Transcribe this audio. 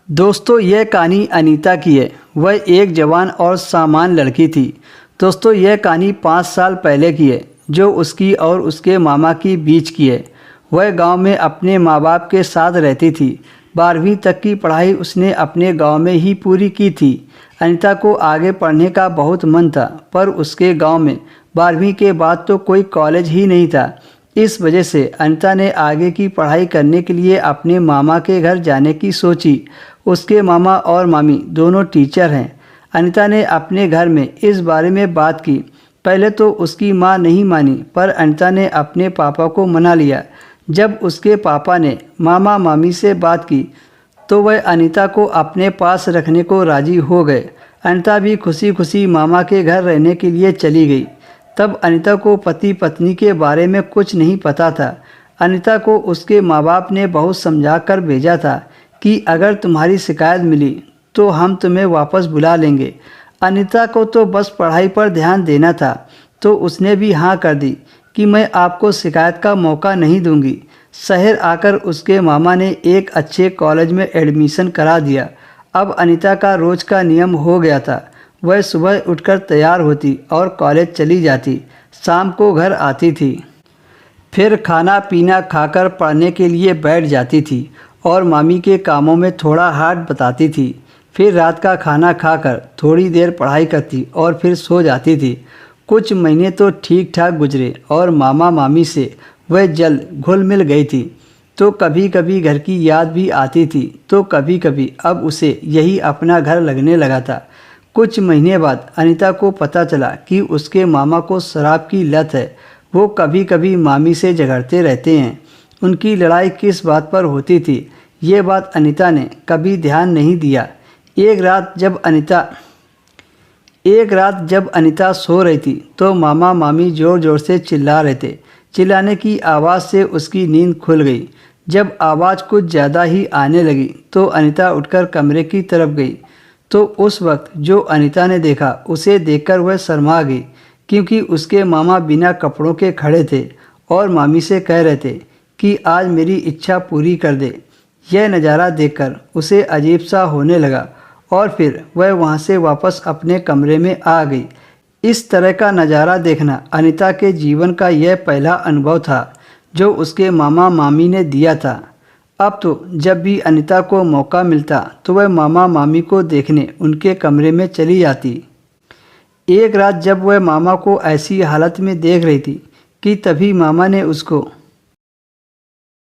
दोस्तों यह कहानी अनीता की है। वह एक जवान और सामान्य लड़की थी। दोस्तों यह कहानी 5 साल पहले की है, जो उसकी और उसके मामा की बीच की है। वह गांव में अपने माँ बाप के साथ रहती थी। 12वीं तक की पढ़ाई उसने अपने गांव में ही पूरी की थी। अनीता को आगे पढ़ने का बहुत मन था, पर उसके गांव में 12वीं के बाद तो कोई कॉलेज ही नहीं था। इस वजह से अनीता ने आगे की पढ़ाई करने के लिए अपने मामा के घर जाने की सोची। उसके मामा और मामी दोनों टीचर हैं। अनीता ने अपने घर में इस बारे में बात की। पहले तो उसकी माँ नहीं मानी, पर अनीता ने अपने पापा को मना लिया। जब उसके पापा ने मामा मामी से बात की तो वह अनीता को अपने पास रखने को राजी हो गए। अनीता भी खुशी खुशी मामा के घर रहने के लिए चली गई। तब अनीता को पति पत्नी के बारे में कुछ नहीं पता था। अनीता को उसके माँ बाप ने बहुत समझा कर भेजा था कि अगर तुम्हारी शिकायत मिली तो हम तुम्हें वापस बुला लेंगे। अनीता को तो बस पढ़ाई पर ध्यान देना था, तो उसने भी हाँ कर दी कि मैं आपको शिकायत का मौका नहीं दूंगी। शहर आकर उसके मामा ने एक अच्छे कॉलेज में एडमिशन करा दिया। अब अनीता का रोज़ का नियम हो गया था। वह सुबह उठकर तैयार होती और कॉलेज चली जाती। शाम को घर आती थी, फिर खाना पीना खाकर पढ़ने के लिए बैठ जाती थी और मामी के कामों में थोड़ा हाथ बताती थी। फिर रात का खाना खाकर थोड़ी देर पढ़ाई करती और फिर सो जाती थी। कुछ महीने तो ठीक ठाक गुजरे और मामा मामी से वह जल्द घुल मिल गई थी। तो कभी कभी घर की याद भी आती थी, तो कभी कभी अब उसे यही अपना घर लगने लगा था। कुछ महीने बाद अनीता को पता चला कि उसके मामा को शराब की लत है। वो कभी कभी मामी से झगड़ते रहते हैं। उनकी लड़ाई किस बात पर होती थी, ये बात अनीता ने कभी ध्यान नहीं दिया। एक रात जब अनीता सो रही थी तो मामा मामी ज़ोर ज़ोर से चिल्ला रहे थे। चिल्लाने की आवाज़ से उसकी नींद खुल गई। जब आवाज़ कुछ ज़्यादा ही आने लगी तो अनीता उठकर कमरे की तरफ गई। तो उस वक्त जो अनीता ने देखा, उसे देखकर वह शर्मा गई, क्योंकि उसके मामा बिना कपड़ों के खड़े थे और मामी से कह रहे थे कि आज मेरी इच्छा पूरी कर दे। यह नज़ारा देखकर उसे अजीब सा होने लगा और फिर वह वहाँ से वापस अपने कमरे में आ गई। इस तरह का नज़ारा देखना अनीता के जीवन का यह पहला अनुभव था जो उसके मामा मामी ने दिया था। अब तो जब भी अनीता को मौका मिलता तो वह मामा मामी को देखने उनके कमरे में चली जाती। एक रात जब वह मामा को ऐसी हालत में देख रही थी कि तभी मामा ने उसको